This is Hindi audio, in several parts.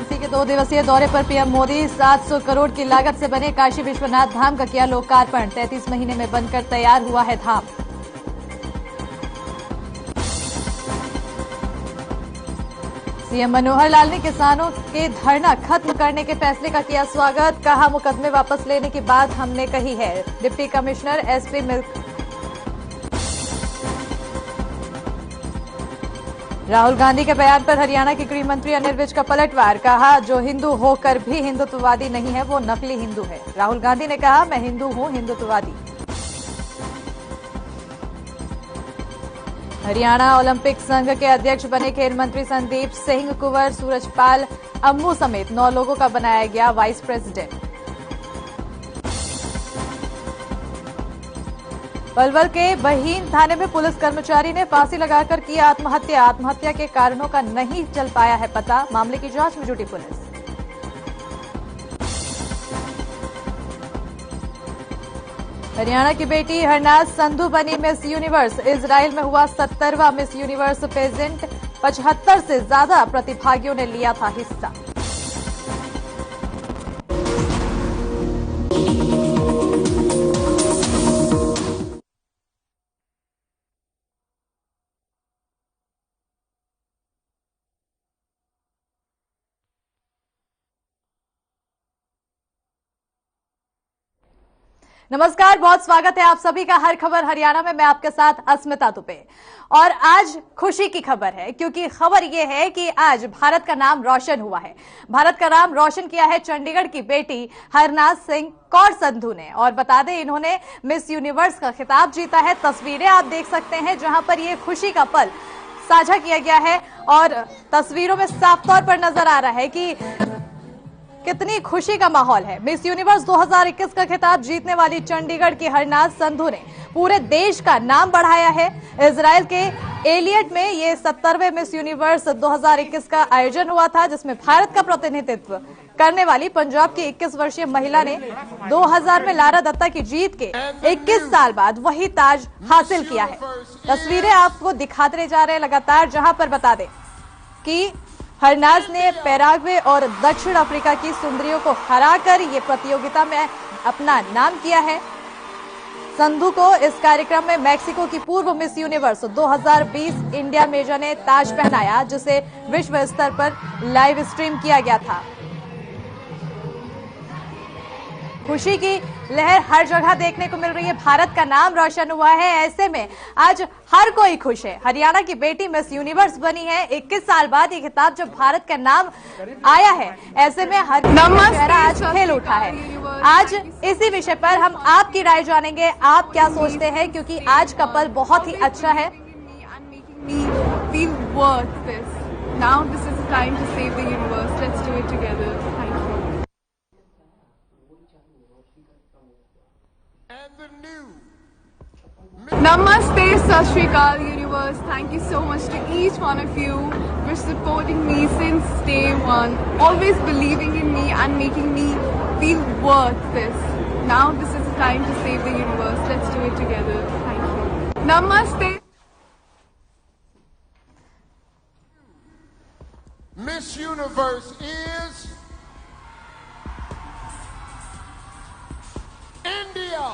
वाराणसी के 2 दिवसीय दौरे पर पीएम मोदी 700 करोड़ की लागत से बने काशी विश्वनाथ धाम का किया लोकार्पण। 33 महीने में बनकर तैयार हुआ है धाम। सीएम मनोहर लाल ने किसानों के धरना खत्म करने के फैसले का किया स्वागत। कहा, मुकदमे वापस लेने की बात हमने कही है। Deputy commissioner SP milk Rahul Gandhi के बयान पर हरियाणा के गृह मंत्री अनिल विज का पलटवार। कहा, जो हिंदू होकर भी हिंदुत्ववादी नहीं है वो नकली हिंदू है। राहुल गांधी ने कहा, मैं हिंदू हूं, हिंदुत्ववादी। हरियाणा ओलंपिक संघ के अध्यक्ष बने खेल मंत्री संदीप सिंह कुंवर सूरजपाल अम्मू समेत 9 लोगों का बनाया गया वाइस प्रेसिडेंट। पलवल के बहीन थाने में पुलिस कर्मचारी ने फांसी लगाकर की आत्महत्या। आत्महत्या के कारणों का नहीं चल पाया है पता। मामले की जांच में जुटी पुलिस। हरियाणा की बेटी हरनाज संधू बनी मिस यूनिवर्स। इजराइल में हुआ 70वां मिस यूनिवर्स पेजेंट। 75 से ज्यादा प्रतिभागियों ने लिया था हिस्सा। नमस्कार, बहुत स्वागत है आप सभी का हर खबर हरियाणा में। मैं आपके साथ अस्मिता दुबे। और आज खुशी की खबर है, क्योंकि खबर यह है कि आज भारत का नाम रोशन हुआ है। भारत का नाम रोशन किया है चंडीगढ़ की बेटी हरनाज सिंह कौर संधू ने। और बता दें, इन्होंने मिस यूनिवर्स का खिताब जीता है। तस्वीरें आप देख सकते हैं जहां पर ये खुशी का पल साझा किया गया है। और तस्वीरों में साफ तौर पर नजर आ रहा है कि कितनी खुशी का माहौल है। मिस यूनिवर्स 2021 का खिताब जीतने वाली चंडीगढ़ की हरनाज संधू ने पूरे देश का नाम बढ़ाया है। इजराइल के एलियट में ये 70वें मिस यूनिवर्स 2021 का आयोजन हुआ था, जिसमें भारत का प्रतिनिधित्व करने वाली पंजाब की 21 वर्षीय महिला ने 2000 में लारा दत्ता की जीत के 21 साल बाद वही ताज हासिल किया है। तस्वीरें आपको दिखाते जा रहे हैं लगातार, जहां पर बता दें कि हरनाज ने पैराग्वे और दक्षिण अफ्रीका की सुंदरियों को हराकर ये प्रतियोगिता में अपना नाम किया है। संधू को इस कार्यक्रम में मैक्सिको की पूर्व मिस यूनिवर्स 2020 इंडिया मेजर ने ताज पहनाया, जिसे विश्व स्तर पर लाइव स्ट्रीम किया गया था। खुशी की लहर हर जगह देखने को मिल रही है। भारत का नाम रोशन हुआ है। ऐसे में आज हर कोई खुश है। हरियाणा की बेटी मिस यूनिवर्स बनी है। 21 साल बाद ये खिताब जब भारत का नाम आया है, ऐसे में हर चेहरा आज खेल उठा है। आज इसी विषय पर हम आपकी राय जानेंगे। आप क्या सोचते हैं, क्योंकि आज का पल बहुत ही अच्छा है। Namaste, Sat Shri Akal universe. Thank you so much to each one of you for supporting me since day one, always believing in me and making me feel worth this. Now this is the time to save the universe. Let's do it together. Thank you. Namaste. Miss Universe is India.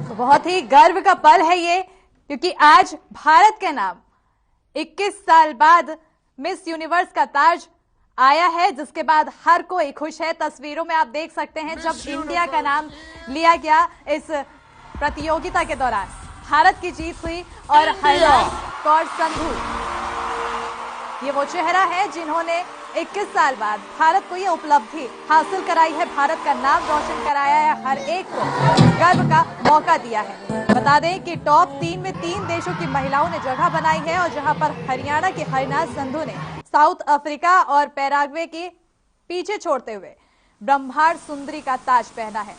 बहुत ही गर्व का पल है ये, क्योंकि आज भारत के नाम 21 साल बाद मिस यूनिवर्स का ताज आया है, जिसके बाद हर कोई खुश है। तस्वीरों में आप देख सकते हैं जब इंडिया का नाम लिया गया इस प्रतियोगिता के दौरान, भारत की जीत हुई। और हरनाज कौर संधू ये वो चेहरा है जिन्होंने 21 साल बाद भारत को ये उपलब्धि हासिल कराई है, भारत का नाम रोशन कराया है, हर एक को गर्व का मौका दिया है। बता दें कि टॉप 3 में 3 देशों की महिलाओं ने जगह बनाई है, और जहां पर हरियाणा की हरनाज संधू ने साउथ अफ्रीका और पैराग्वे के पीछे छोड़ते हुए ब्रह्मांड सुंदरी का ताज पहना है।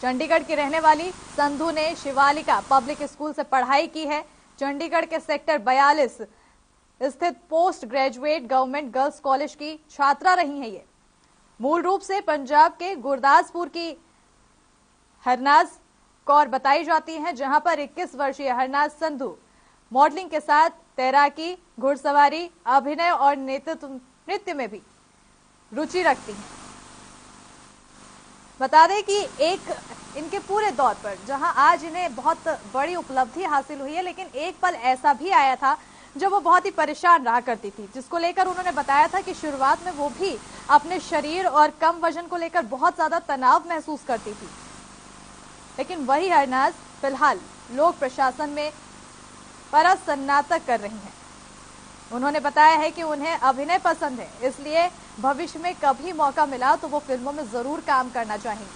चंडीगढ़ की रहने वाली संधू ने शिवालिका पब्लिक स्कूल से पढ़ाई की है। चंडीगढ़ के सेक्टर 42 स्थित post graduate government girls college की छात्रा रही हैं। ये मूल रूप से पंजाब के गुरदासपुर की हरनाज कौर बताई जाती हैं, जहां पर 21 वर्षीय हरनाज संधू मॉडलिंग के साथ तैराकी, घुड़सवारी, अभिनय और नृत्य में भी रुचि रखती हैं। बता दें कि एक इनके पूरे दौर पर जहां आज इन्हें बहुत बड़ी उपलब्धि हासिल हुई है, लेकिन एक पल ऐसा भी आया था जब वो बहुत ही परेशान रहा करती थी, जिसको लेकर उन्होंने बताया था कि शुरुआत में वो भी अपने शरीर और कम वजन को लेकर बहुत ज्यादा तनाव महसूस करती थी। लेकिन वही हरनाज फिलहाल लोक प्रशासन में परास्नातक कर रही हैं। उन्होंने बताया है कि उन्हें अभिनय पसंद है, इसलिए भविष्य में कभी मौका मिला तो वो फिल्मों में जरूर काम करना चाहेंगी।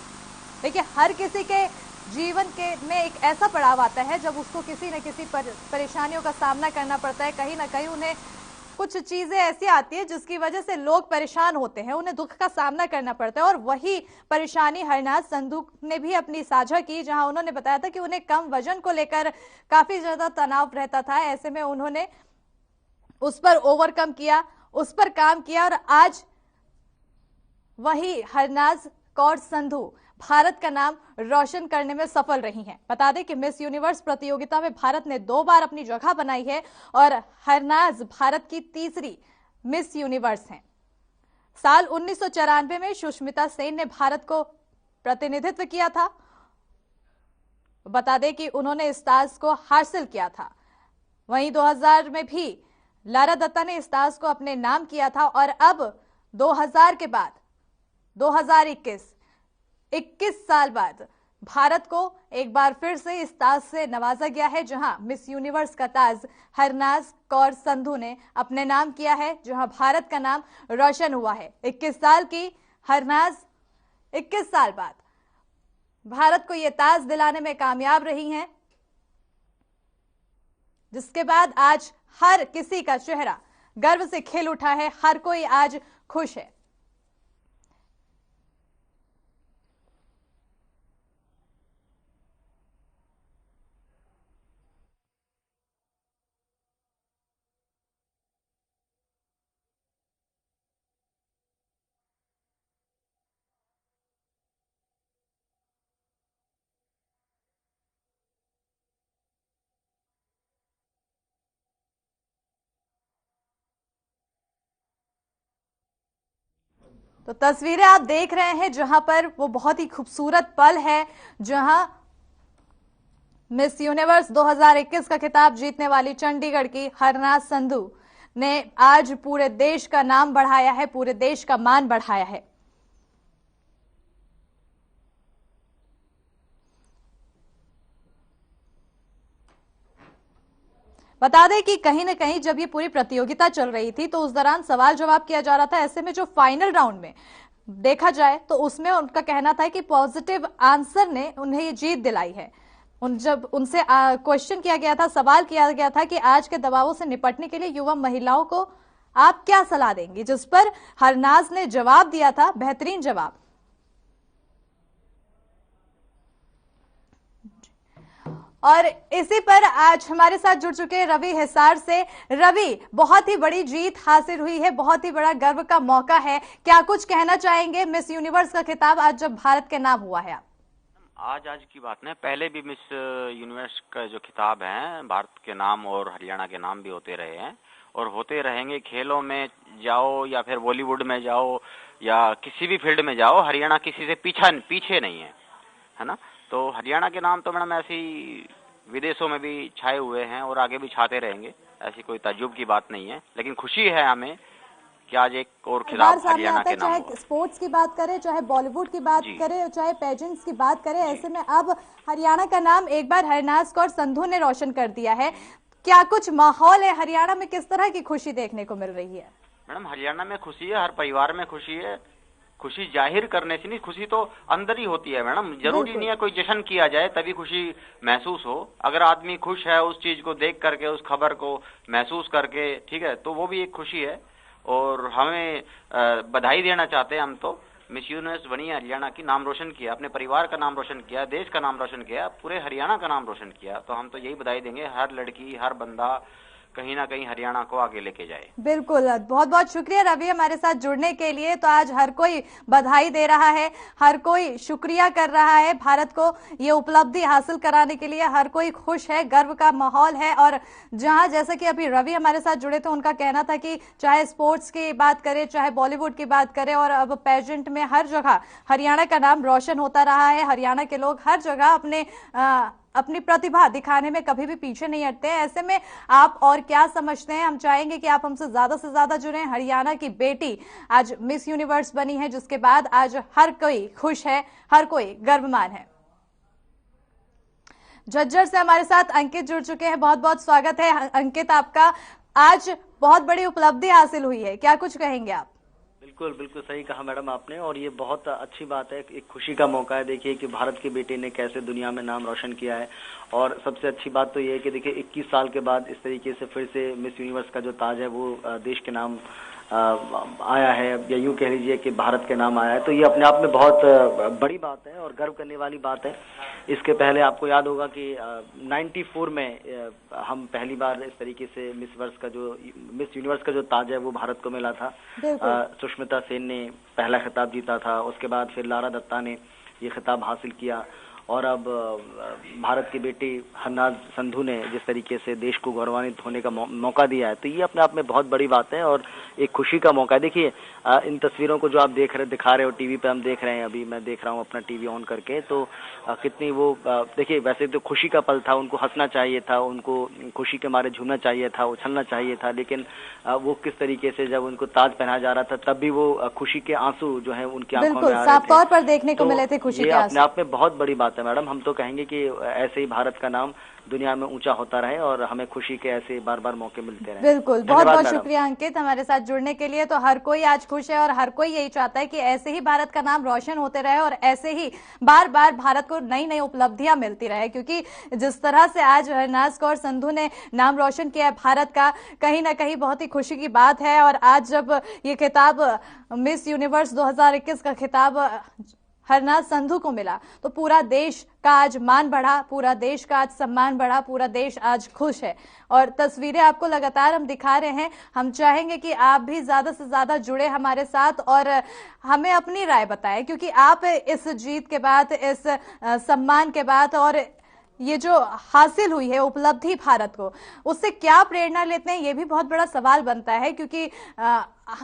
देखिए, हर किसी के जीवन के में एक ऐसा पड़ाव आता है जब उसको किसी न किसी परेशानियों का सामना करना पड़ता है। कहीं ना कहीं उन्हें कुछ चीजें ऐसी आती है जिसकी वजह से लोग परेशान होते हैं, उन्हें दुख का सामना करना पड़ता है। और वही परेशानी हरनाज संधू ने भी अपनी साझा की, जहां उन्होंने बताया था कि उन्हें कम वजन को लेकर काफी ज्यादा तनाव रहता था। ऐसे में उन्होंने उस पर ओवरकम किया, उस पर काम किया और आज वही हरनाज कौर संधू भारत का नाम रोशन करने में सफल रही हैं। बता दें कि मिस यूनिवर्स प्रतियोगिता में भारत ने 2 बार अपनी जगह बनाई है और हरनाज भारत की तीसरी मिस यूनिवर्स हैं। साल 1994 में सुष्मिता सेन ने भारत को प्रतिनिधित्व किया था। बता दें कि उन्होंने इस ताज को हासिल किया था। वहीं 2000 में भी लारा दत्ता ने इस ताज को अपने नाम किया था और अब 2000 के बाद 21 साल बाद भारत को एक बार फिर से इस ताज से नवाजा गया है, जहां मिस यूनिवर्स का ताज हरनाज कौर संधू ने अपने नाम किया है, जहां भारत का नाम रोशन हुआ है। 21 साल की हरनाज 21 साल बाद भारत को यह ताज दिलाने में कामयाब रही हैं, जिसके बाद आज हर किसी का चेहरा गर्व से खिल उठा है, हर कोई आज खुश है। तो तस्वीरें आप देख रहे हैं, जहां पर वो बहुत ही खूबसूरत पल है, जहां मिस यूनिवर्स 2021 का खिताब जीतने वाली चंडीगढ़ की हरनाज संधू ने आज पूरे देश का नाम बढ़ाया है, पूरे देश का मान बढ़ाया है। बता दें कि कहीं ना कहीं जब ये पूरी प्रतियोगिता चल रही थी तो उस दौरान सवाल जवाब किया जा रहा था। ऐसे में जो फाइनल राउंड में देखा जाए तो उसमें उनका कहना था कि पॉजिटिव आंसर ने उन्हें ये जीत दिलाई है। जब उनसे क्वेश्चन किया गया था, सवाल किया गया था कि आज के दबावों से निपटने के लिए युवा महिलाओं को आप क्या सलाह देंगी, जिस पर हरनाज ने जवाब दिया था, बेहतरीन जवाब। और इसी पर आज हमारे साथ जुड़ चुके हैं रवि हिसार से। रवि, बहुत ही बड़ी जीत हासिल हुई है, बहुत ही बड़ा गर्व का मौका है, क्या कुछ कहना चाहेंगे? मिस यूनिवर्स का खिताब आज जब भारत के नाम हुआ है। आज की बात नहीं, पहले भी मिस यूनिवर्स का जो खिताब है भारत के नाम और हरियाणा के नाम भी होते रहे हैं और होते रहेंगे। खेलों में जाओ या फिर बॉलीवुड में जाओ या किसी भी फील्ड में जाओ, हरियाणा किसी से पीछे नहीं है ना। तो हरियाणा के नाम तो मैडम ऐसी विदेशों में भी छाए हुए हैं और आगे भी छाते रहेंगे, ऐसी कोई ताज्जुब की बात नहीं है। लेकिन खुशी है हमें कि आज एक और खिताब हरियाणा के नाम। चाहे स्पोर्ट्स की बात करें, चाहे बॉलीवुड की बात करें, चाहे पेजेंट्स की बात करें, ऐसे में अब हरियाणा का नाम एक बार हरनाज कौर संधू ने रोशन कर दिया है। क्या कुछ माहौल है हरियाणा में, किस तरह की खुशी देखने को मिल रही है? मैडम, हरियाणा में खुशी है, हर परिवार में खुशी है। खुशी जाहिर करने से नहीं, खुशी तो अंदर ही होती है मैडम। जरूरी नहीं है कोई जश्न किया जाए तभी खुशी महसूस हो। अगर आदमी खुश है उस चीज को देख करके, उस खबर को महसूस करके, ठीक है, तो वो भी एक खुशी है। और हमें बधाई देना चाहते हैं हम तो। मिस यूनिवर्स बनी है हरियाणा की, नाम रोशन किया, अपने परिवार का नाम रोशन किया, देश का नाम रोशन किया, पूरे हरियाणा का नाम रोशन किया। तो हम तो यही बधाई देंगे हर लड़की, हर बंदा कहीं ना कहीं हरियाणा को आगे लेके जाए। बिल्कुल, बहुत बहुत शुक्रिया रवि हमारे साथ जुड़ने के लिए। तो आज हर कोई बधाई दे रहा है, हर कोई शुक्रिया कर रहा है भारत को ये उपलब्धि हासिल कराने के लिए, हर कोई खुश है, गर्व का माहौल है। और जहां जैसे कि अभी रवि हमारे साथ जुड़े थे, उनका कहना था कि चाहे स्पोर्ट्स की बात करें, चाहे बॉलीवुड की बात करें, और अब पेजेंट में हर जगह हरियाणा का नाम रोशन होता रहा है। हरियाणा के लोग हर जगह अपनी प्रतिभा दिखाने में कभी भी पीछे नहीं हटते हैं। ऐसे में आप और क्या समझते हैं? हम चाहेंगे कि आप हमसे ज्यादा जुड़ें। हरियाणा की बेटी आज मिस यूनिवर्स बनी है, जिसके बाद आज हर कोई खुश है, हर कोई गर्वमान है। झज्जर से हमारे साथ अंकित जुड़ चुके हैं, बहुत बहुत स्वागत है अंकित आपका। आज बहुत बड़ी उपलब्धि हासिल हुई है, क्या कुछ कहेंगे आप? बिल्कुल बिल्कुल सही कहा मैडम आपने, और ये बहुत अच्छी बात है, एक खुशी का मौका है। देखिए कि भारत के बेटे ने कैसे दुनिया में नाम रोशन किया है। और सबसे अच्छी बात तो ये है कि देखिए 21 साल के बाद इस तरीके से फिर से मिस यूनिवर्स का जो ताज है वो देश के नाम आया है, या यूं कह लीजिए कि भारत के नाम आया है। तो ये अपने आप में बहुत बड़ी बात है और गर्व करने वाली बात है। इसके पहले आपको याद होगा कि 94 में हम पहली बार इस तरीके से मिस यूनिवर्स का जो ताज है वो भारत को मिला था। सुष्मिता सेन ने पहला खिताब जीता था, उसके बाद फिर लारा दत्ता ने ये खिताब हासिल किया, और अब भारत की बेटी हरनाज संधू ने जिस तरीके से देश को गौरवान्वित होने का मौका दिया है, तो ये अपने आप में बहुत बड़ी बात है और एक खुशी का मौका है। देखिए इन तस्वीरों को जो आप दिखा रहे हो टीवी पे, हम देख रहे हैं, अभी मैं देख रहा हूँ अपना टीवी ऑन करके, तो कितनी वो देखिए वैसे तो खुशी का पल था, उनको हंसना चाहिए था, उनको खुशी के मारे झूमना चाहिए था, उछलना चाहिए था, लेकिन वो किस तरीके से जब उनको ताज पहनाया जा रहा था तब भी वो खुशी के आंसू जो है उनकी आंखों में आ रहे थे, साफ तौर पर देखने को मिले थे खुशी के आंसू। अपने आप में बहुत बड़ी बात है मैडम। हम तो कहेंगे कि ऐसे ही भारत का नाम दुनिया में ऊंचा होता रहे और हमें खुशी के ऐसे बार बार मौके मिलते रहे। बिल्कुल, बहुत बहुत शुक्रिया अंकित हमारे साथ जुड़ने के लिए। तो हर कोई आज खुश है और हर कोई यही चाहता है कि ऐसे ही भारत का नाम रोशन होते रहे और ऐसे ही बार बार भारत को नई नई उपलब्धियां मिलती रहे, क्योंकि जिस तरह से आज हरनाज कौर संधू ने नाम रोशन किया है भारत का, कहीं ना कहीं बहुत ही खुशी की बात है। और आज जब ये खिताब मिस यूनिवर्स 2021 का खिताब हरनाज संधू को मिला, तो पूरा देश का आज मान बढ़ा, पूरा देश का आज सम्मान बढ़ा, पूरा देश आज खुश है। और तस्वीरें आपको लगातार हम दिखा रहे हैं। हम चाहेंगे कि आप भी ज्यादा से ज्यादा जुड़े हमारे साथ और हमें अपनी राय बताएं, क्योंकि आप इस जीत के बाद, इस सम्मान के बाद और ये जो हासिल हुई है उपलब्धि भारत को, उससे क्या प्रेरणा लेते हैं, ये भी बहुत बड़ा सवाल बनता है। क्योंकि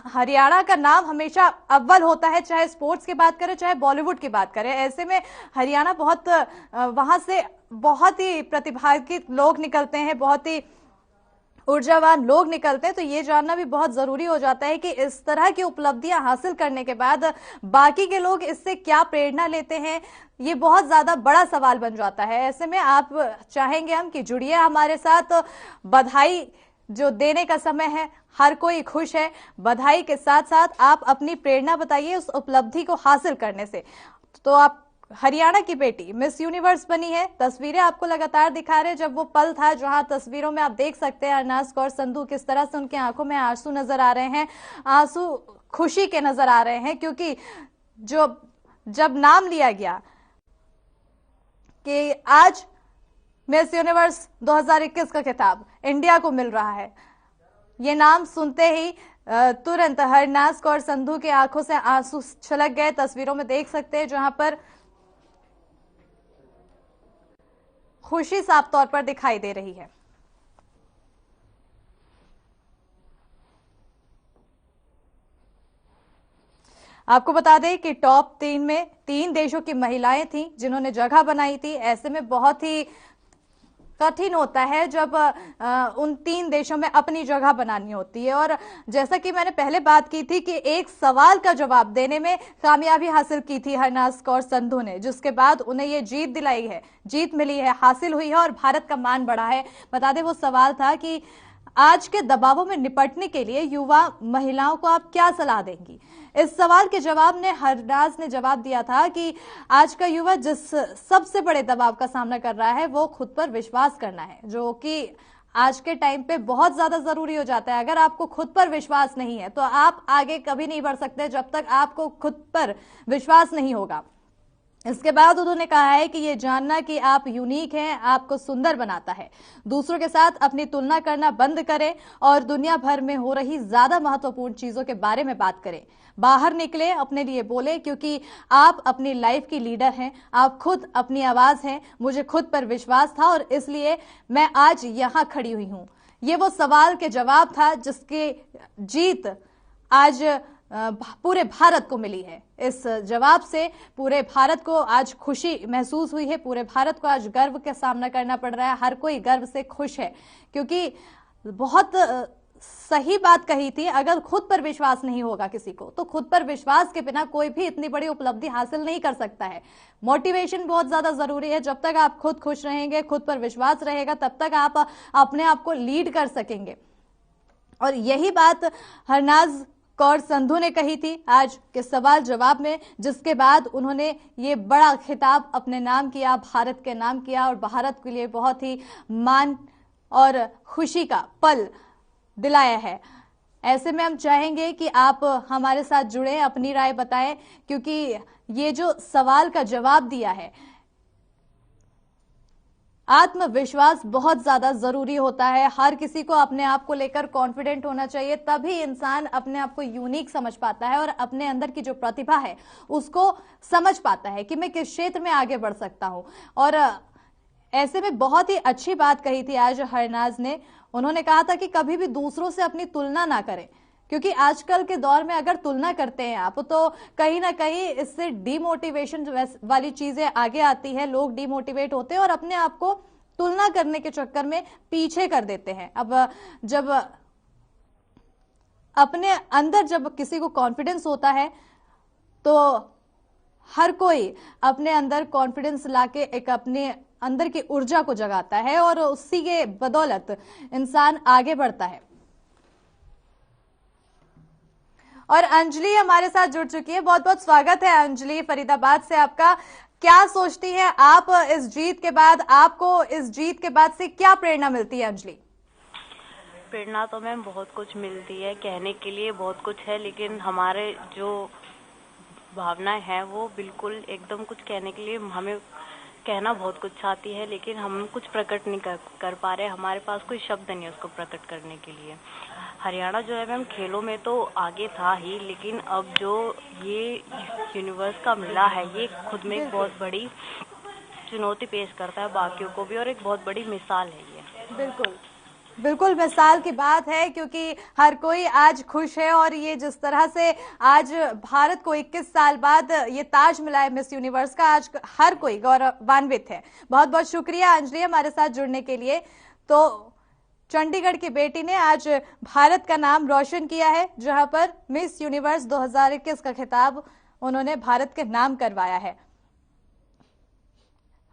हरियाणा का नाम हमेशा अव्वल होता है, चाहे स्पोर्ट्स की बात करें, चाहे बॉलीवुड की बात करें। ऐसे में हरियाणा बहुत वहां से बहुत ही प्रतिभागित लोग निकलते हैं, बहुत ही ऊर्जावान लोग निकलते हैं। तो ये जानना भी बहुत जरूरी हो जाता है कि इस तरह की उपलब्धियां हासिल करने के बाद बाकी के लोग इससे क्या प्रेरणा लेते हैं, ये बहुत ज्यादा बड़ा सवाल बन जाता है। ऐसे में आप चाहेंगे हम कि जुड़िए हमारे साथ, बधाई जो देने का समय है, हर कोई खुश है। बधाई के साथ साथ आप अपनी प्रेरणा बताइए उस उपलब्धि को हासिल करने से। तो आप हरियाणा की बेटी मिस यूनिवर्स बनी है, तस्वीरें आपको लगातार दिखा रहे हैं। जब वो पल था जहां तस्वीरों में आप देख सकते हैं हरनाज कौर संधू, किस तरह से उनकी आंखों में आंसू नजर आ रहे हैं, आंसू खुशी के नजर आ रहे हैं, क्योंकि जब नाम लिया गया कि आज मिस यूनिवर्स 2021 का खिताब इंडिया को मिल रहा है, ये नाम सुनते ही तुरंत हरनाज कौर संधू की आंखों से आंसू छलक गए। तस्वीरों में देख सकते हैं जहां पर खुशी साफ तौर पर दिखाई दे रही है। आपको बता दें कि टॉप 3 में 3 देशों की महिलाएं थीं जिन्होंने जगह बनाई थी। ऐसे में बहुत ही कठिन होता है जब उन 3 देशों में अपनी जगह बनानी होती है। और जैसा कि मैंने पहले बात की थी कि एक सवाल का जवाब देने में कामयाबी हासिल की थी हरनाज कौर संधू ने, जिसके बाद उन्हें ये जीत दिलाई है, जीत मिली है, हासिल हुई है और भारत का मान बढ़ा है। बता दें वो सवाल था कि आज के दबावों में निपटने के लिए युवा महिलाओं को आप क्या सलाह देंगी। इस सवाल के जवाब में हरनाज ने जवाब दिया था कि आज का युवा जिस सबसे बड़े दबाव का सामना कर रहा है वो खुद पर विश्वास करना है, जो कि आज के टाइम पे बहुत ज्यादा जरूरी हो जाता है। अगर आपको खुद पर विश्वास नहीं है तो आप आगे कभी नहीं बढ़ सकते जब तक आपको खुद पर विश्वास नहीं होगा। इसके बाद उन्होंने कहा है कि ये जानना कि आप यूनिक हैं आपको सुंदर बनाता है। दूसरों के साथ अपनी तुलना करना बंद करें और दुनिया भर में हो रही ज्यादा महत्वपूर्ण चीजों के बारे में बात करें। बाहर निकले, अपने लिए बोले, क्योंकि आप अपनी लाइफ की लीडर हैं, आप खुद अपनी आवाज हैं। मुझे खुद पर विश्वास था और इसलिए मैं आज यहां खड़ी हुई हूं। ये वो सवाल के जवाब था जिसकी जीत आज पूरे भारत को मिली है। इस जवाब से पूरे भारत को आज खुशी महसूस हुई है। पूरे भारत को आज गर्व का सामना करना पड़ रहा है। हर कोई गर्व से खुश है, क्योंकि बहुत सही बात कही थी। अगर खुद पर विश्वास नहीं होगा किसी को, तो खुद पर विश्वास के बिना कोई भी इतनी बड़ी उपलब्धि हासिल नहीं कर सकता है। मोटिवेशन बहुत ज्यादा जरूरी है। जब तक आप खुद खुश रहेंगे, खुद पर विश्वास रहेगा, तब तक आप अपने आप को लीड कर सकेंगे। और यही बात हरनाज कौर संधू ने कही थी आज के सवाल जवाब में, जिसके बाद उन्होंने ये बड़ा खिताब अपने नाम किया, भारत के नाम किया, और भारत के लिए बहुत ही मान और खुशी का पल दिलाया है। ऐसे में हम चाहेंगे कि आप हमारे साथ जुड़े, अपनी राय बताएं, क्योंकि ये जो सवाल का जवाब दिया है, आत्मविश्वास बहुत ज्यादा जरूरी होता है। हर किसी को अपने आप को लेकर कॉन्फिडेंट होना चाहिए, तभी इंसान अपने आप को यूनिक समझ पाता है और अपने अंदर की जो प्रतिभा है उसको समझ पाता है कि मैं किस क्षेत्र में आगे बढ़ सकता हूं। और ऐसे में बहुत ही अच्छी बात कही थी आज हरनाज ने। उन्होंने कहा था कि कभी भी दूसरों से अपनी तुलना ना करें, क्योंकि आजकल के दौर में अगर तुलना करते हैं आप, तो कहीं ना कहीं इससे डीमोटिवेशन वाली चीजें आगे आती है। लोग डीमोटिवेट होते हैं और अपने आप को तुलना करने के चक्कर में पीछे कर देते हैं। अब जब अपने अंदर जब किसी को कॉन्फिडेंस होता है, तो हर कोई अपने अंदर कॉन्फिडेंस लाके एक अपने अंदर की ऊर्जा को जगाता है और उसी के बदौलत इंसान आगे बढ़ता है। और अंजलि हमारे साथ जुड़ चुकी है। बहुत बहुत स्वागत है अंजलि, फरीदाबाद से आपका। क्या सोचती है आप इस जीत के बाद? आपको इस जीत के बाद से क्या प्रेरणा मिलती है अंजलि? प्रेरणा तो मैम बहुत कुछ मिलती है, कहने के लिए बहुत कुछ है, लेकिन हमारे जो भावनाएं हैं वो बिल्कुल एकदम कुछ कहने के लिए हमें कहना बहुत कुछ चाहती है, लेकिन हम कुछ प्रकट नहीं कर पा रहे। हमारे पास कोई शब्द नहीं है उसको प्रकट करने के लिए। हरियाणा जो है मैम खेलों में तो आगे था ही, लेकिन अब जो ये यूनिवर्स का मिला है, ये खुद में एक बहुत बड़ी चुनौती पेश करता है बाकियों को भी, और एक बहुत बड़ी मिसाल है ये। बिल्कुल बिल्कुल मिसाल की बात है, क्योंकि हर कोई आज खुश है। और ये जिस तरह से आज भारत को 21 साल बाद ये ताज मिला है मिस यूनिवर्स का, आज हर कोई गौरवान्वित है। बहुत बहुत शुक्रिया अंजलि हमारे साथ जुड़ने के लिए। तो चंडीगढ़ की बेटी ने आज भारत का नाम रोशन किया है, जहां पर मिस यूनिवर्स 2021 का खिताब उन्होंने भारत के नाम करवाया है।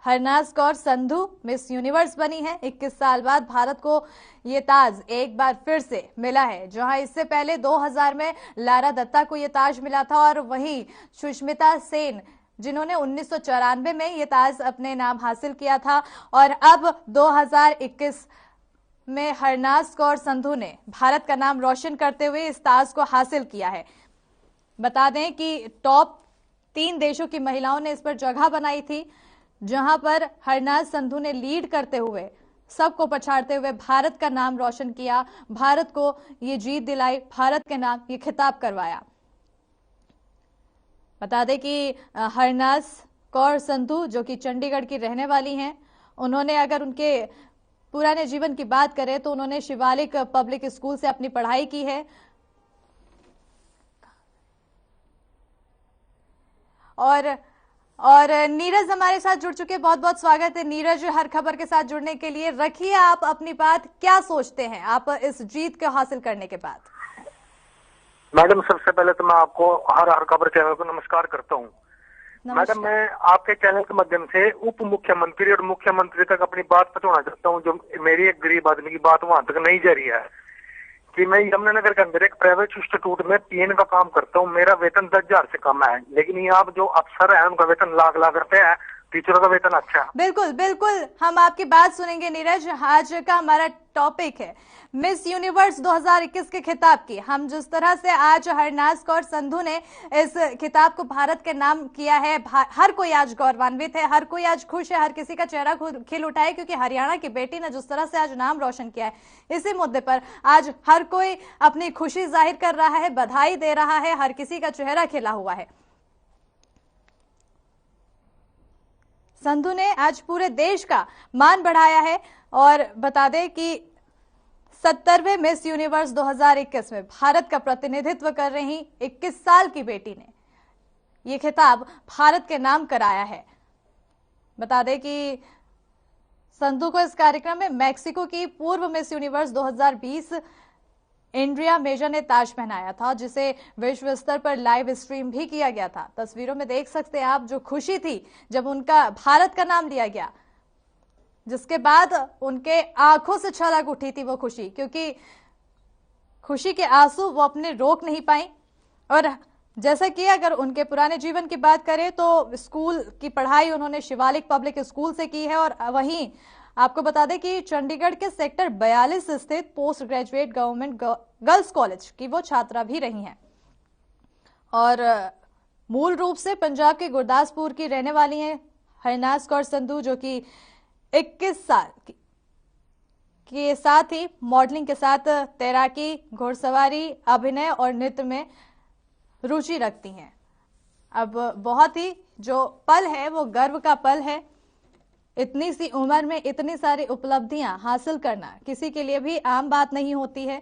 हरनाज कौर संधू मिस यूनिवर्स बनी है। 21 साल बाद भारत को ये ताज एक बार फिर से मिला है, जहां इससे पहले 2000 में लारा दत्ता को ये ताज मिला था, और वहीं सुष्मिता सेन जिन्होंने 1994 में ये ताज अपने नाम हासिल किया था। और अब 2021 में हरनाज कौर संधू ने भारत का नाम रोशन करते हुए इस ताज को हासिल किया है। बता दें कि टॉप 3 देशों की महिलाओं ने इस पर जगह बनाई थी, जहां पर हरनाज संधू ने लीड करते हुए, सबको पछाड़ते हुए भारत का नाम रोशन किया, भारत को ये जीत दिलाई, भारत के नाम ये खिताब करवाया। बता दें कि हरनाज कौर संधू जो कि चंडीगढ़ की रहने वाली हैं, उन्होंने अगर उनके पुराने जीवन की बात करें तो उन्होंने शिवालिक पब्लिक स्कूल से अपनी पढ़ाई की है। और नीरज हमारे साथ जुड़ चुके हैं। बहुत बहुत स्वागत है नीरज हर खबर के साथ जुड़ने के लिए। रखिए आप अपनी बात, क्या सोचते हैं आप इस जीत को हासिल करने के बाद? मैडम, सबसे पहले तो मैं आपको हर खबर चैनल को नमस्कार करता हूँ। मैडम, मैं आपके चैनल के माध्यम से उप मुख्यमंत्री और मुख्यमंत्री तक अपनी बात पहुंचाना चाहता हूँ, जो मेरी एक गरीब आदमी की बात वहां तक नहीं जा रही है, कि मैं यमुनानगर के अंदर एक प्राइवेट इंस्टीट्यूट में पीएन का काम करता हूँ। मेरा वेतन 10,000 से कम है, लेकिन यहाँ जो अफसर है उनका वेतन लाख लाख रुपए है। टीचरों का वेतन अच्छा है। बिल्कुल बिल्कुल, हम आपकी बात सुनेंगे नीरज। आज का हमारा टॉपिक है मिस यूनिवर्स 2021 के खिताब की। हम जिस तरह से आज हरनाज कौर संधू ने इस खिताब को भारत के नाम किया है, हर कोई आज गौरवान्वित है, हर कोई आज खुश है, हर किसी का चेहरा खिल उठा है, क्योंकि हरियाणा की बेटी ने जिस तरह से आज नाम रोशन किया है, इसी मुद्दे पर आज हर कोई अपनी खुशी जाहिर कर रहा है, बधाई दे रहा है, हर किसी का चेहरा खिला हुआ है। संधू ने आज पूरे देश का मान बढ़ाया है और बता दें कि 70वें मिस यूनिवर्स 2021 में भारत का प्रतिनिधित्व कर रही 21 साल की बेटी ने यह खिताब भारत के नाम कराया है। बता दें कि संधू को इस कार्यक्रम में मैक्सिको की पूर्व मिस यूनिवर्स 2020 एंड्रिया मेजर ने ताज पहनाया था, जिसे विश्व स्तर पर लाइव स्ट्रीम भी किया गया था। तस्वीरों में देख सकते हैं आप जो खुशी थी जब उनका भारत का नाम लिया गया, जिसके बाद उनके आंखों से छलक उठी थी वो खुशी, क्योंकि खुशी के आंसू वो अपने रोक नहीं पाई। और जैसा कि अगर उनके पुराने जीवन की बात करें तो स्कूल की पढ़ाई उन्होंने शिवालिक पब्लिक स्कूल से की है, और वहीं आपको बता दें कि चंडीगढ़ के सेक्टर 42 स्थित post graduate government girls college की वो छात्रा भी रही हैं, और मूल रूप से पंजाब के गुरदासपुर की रहने वाली हैं हरनाज कौर संधू, जो कि 21 साल के साथ ही मॉडलिंग के साथ तैराकी, घुड़सवारी, अभिनय और नृत्य में रुचि रखती हैं। अब बहुत ही जो पल है वो गर्व का पल है। इतनी सी उम्र में इतनी सारी उपलब्धियां हासिल करना किसी के लिए भी आम बात नहीं होती है।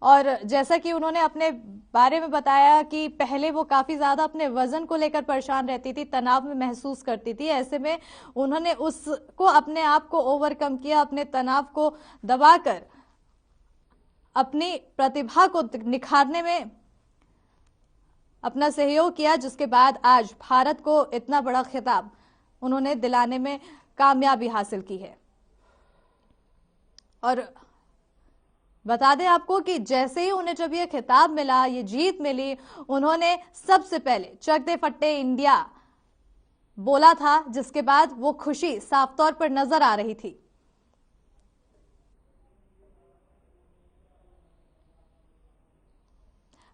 और जैसा कि उन्होंने अपने बारे में बताया कि पहले वो काफी ज्यादा अपने वजन को लेकर परेशान रहती थी, तनाव में महसूस करती थी। ऐसे में उन्होंने उसको अपने आप को ओवरकम किया, अपने तनाव को दबाकर अपनी प्रतिभा को निखारने में अपना सहयोग किया, जिसके बाद आज भारत को इतना बड़ा खिताब उन्होंने दिलाने में कामयाबी हासिल की है। और बता दें आपको कि जैसे ही उन्हें जब ये खिताब मिला, ये जीत मिली, उन्होंने सबसे पहले चक दे फट्टे इंडिया बोला था, जिसके बाद वो खुशी साफ तौर पर नजर आ रही थी।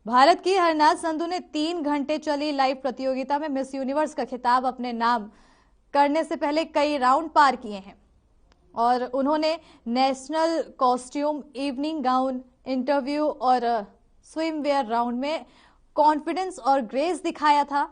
भारत की हरनाज संधू ने 3 घंटे चली लाइव प्रतियोगिता में मिस यूनिवर्स का खिताब अपने नाम करने से पहले कई राउंड पार किए हैं, और उन्होंने national costume, evening gown, interview और स्विमवेयर राउंड में कॉन्फिडेंस और ग्रेस दिखाया था।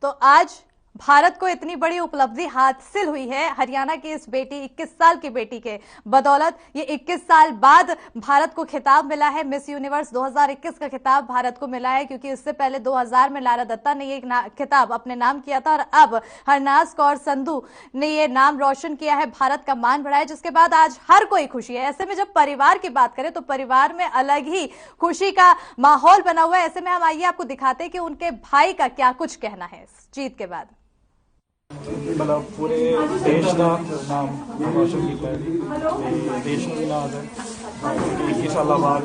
तो आज भारत को इतनी बड़ी उपलब्धि हासिल हुई है हरियाणा की इस बेटी, 21 साल की बेटी के बदौलत। ये 21 साल बाद भारत को खिताब मिला है। मिस यूनिवर्स 2021 का खिताब भारत को मिला है, क्योंकि इससे पहले 2000 में लारा दत्ता ने ये खिताब अपने नाम किया था, और अब हरनाज कौर संधू ने ये नाम रोशन किया है, भारत का मान बढ़ाया, जिसके बाद आज हर कोई खुशी है। ऐसे में जब परिवार की बात करें तो परिवार में अलग ही खुशी का माहौल बना हुआ है। ऐसे में हम आइए आपको दिखाते हैं कि उनके भाई का क्या कुछ कहना है इस जीत के बाद। मतलब पूरे देश का नाम रोशन किया है, देश में भी नाम है। 21 साल बाद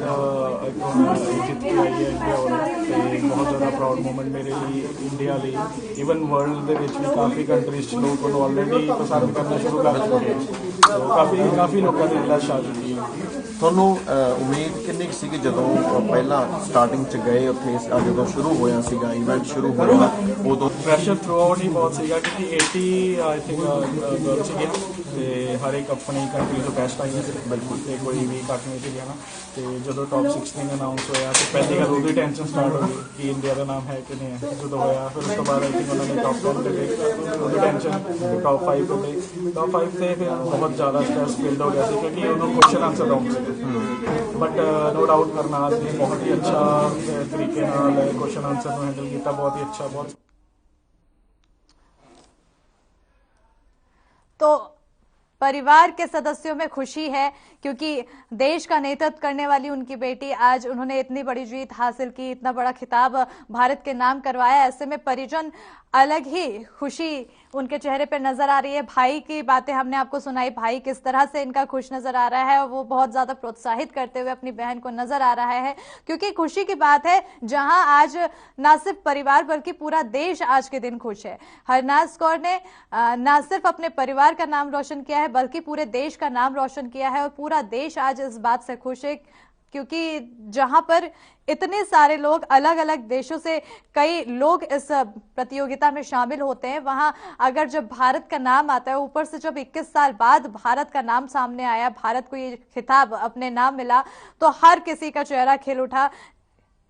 जीत के आई है इंडिया वाले, बहुत ज़्यादा प्राउड मोमेंट मेरे लिए, इंडिया लिए, ਈਵਨ वर्ल्ड ਦੇ ਵਿੱਚ ਵੀ ਕਾਫੀ ਕੰਟਰੀਜ਼ 'ਚ ਲੋਕ ਉਹਨੂੰ ਆਲਰੇਡੀ ਪਸੰਦ ਕਰਨਾ ਸ਼ੁਰੂ ਕਰ ਚੁੱਕੇ हैं, तो ਕਾਫੀ ਲੋਕਾਂ ਦੀ ਦਿਲਸ਼ ਆ ਚੁੱਕੀ ਹੈ। ਤੁਹਾਨੂੰ ਉਮੀਦ ਕਿੰਨੀ ਕੁ ਸੀ ਕਿ ਜਦੋਂ ਪਹਿਲਾਂ ਸਟਾਰਟਿੰਗ 'ਚ ਗਏ ਉੱਥੇ ਜਦੋਂ ਸ਼ੁਰੂ ਹੋਇਆ ਸੀਗਾ ਇਵੈਂਟ ਸ਼ੁਰੂ ਹੋਇਆ ਉਦੋਂ ਪ੍ਰੈਸ਼ਰ ਥਰੂ ਆਊਟ ਹੀ ਬਹੁਤ ਸੀਗਾ, ਕਿਉਂਕਿ 80 ਆਈ ਥਿੰਕ ਗਰਲ ਸੀਗੀਆਂ ਤੇ ਹਰ ਇੱਕ ਆਪਣੀ ਕੰਟਰੀ ਤੋਂ ਬੈਸਟ ਆਈਆਂ ਸੀ ਬਿਲਕੁਲ, ਤੇ ਕੋਈ ਵੀ ਘੱਟ ਨਹੀਂ ਸੀਗਾ ਨਾ। ਤੇ ਜਦੋਂ ਟੌਪ 16 ਅਨਾਊਂਸ ਹੋਇਆ ਤੇ ਪਹਿਲੀ ਗੱਲ ਉਹਦੀ ਟੈਨਸ਼ਨ ਸਟਾਰਟ ਹੋ ਗਈ ਕਿ ਇੰਡੀਆ ਦਾ ਨਾਮ ਹੈ ਕਿ ਨਹੀਂ ਹੈ। ਜਦੋਂ ਹੋਇਆ ਫਿਰ ਉਸ ਤੋਂ ਬਾਅਦ ਆਈ ਥਿੰਕ ਉਹਨਾਂ ਨੇ ਟੌਪ 10 ਤੇ ਗਏ, ਉਹਦੀ ਟੈਨਸ਼ਨ ਟੌਪ 5 ਤੇ ਗਏ, ਟੌਪ 5 ਤੇ ਫਿਰ ਬਹੁਤ ਜ਼ਿਆਦਾ ਸਟ੍ਰੈਸ ਬਿਲਡ ਹੋ ਗਿਆ ਸੀ, ਕਿਉਂਕਿ ਉਦੋਂ ਕੁਐਸਚਨ ਆਨਸਰ ਰਾਉਂਡ ਸੀ। बट नो डाउट करनाल ने बहुत ही अच्छा तरीके क्वेश्चन आंसर को हैंडल किया, बहुत ही अच्छा। बहुत तो परिवार के सदस्यों में खुशी है, क्योंकि देश का नेतृत्व करने वाली उनकी बेटी, आज उन्होंने इतनी बड़ी जीत हासिल की, इतना बड़ा खिताब भारत के नाम करवाया। ऐसे में परिजन अलग ही खुशी उनके चेहरे पर नजर आ रही है। भाई की बातें हमने आपको सुनाई, भाई किस तरह से इनका खुश नजर आ रहा है, वो बहुत ज्यादा प्रोत्साहित करते हुए अपनी बहन को नजर आ रहा है। क्योंकि खुशी की बात है जहां आज ना सिर्फ परिवार बल्कि पूरा देश आज के दिन खुश है। हरनाज कौर ने ना सिर्फ अपने परिवार का नाम रोशन किया है बल्कि पूरे देश का नाम रोशन किया है और पूरा देश आज इस बात से खुश है क्योंकि जहां पर इतने सारे लोग अलग अलग देशों से कई लोग इस प्रतियोगिता में शामिल होते हैं, वहां अगर जब भारत का नाम आता है, ऊपर से जब 21 साल बाद भारत का नाम सामने आया, भारत को ये खिताब अपने नाम मिला, तो हर किसी का चेहरा खिल उठा।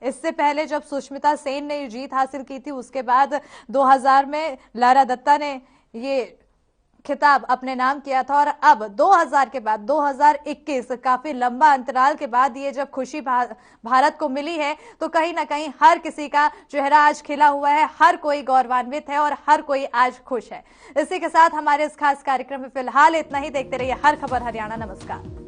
इससे पहले जब सुष्मिता सेन ने जीत हासिल की थी, उसके बाद 2000 में लारा दत्ता ने ये खिताब अपने नाम किया था और अब 2000 के बाद 2021 काफी लंबा अंतराल के बाद ये जब खुशी भारत को मिली है तो कहीं ना कहीं हर किसी का चेहरा आज खिला हुआ है, हर कोई गौरवान्वित है और हर कोई आज खुश है। इसी के साथ हमारे इस खास कार्यक्रम में फिलहाल इतना ही। देखते रहिए हर खबर हरियाणा। नमस्कार।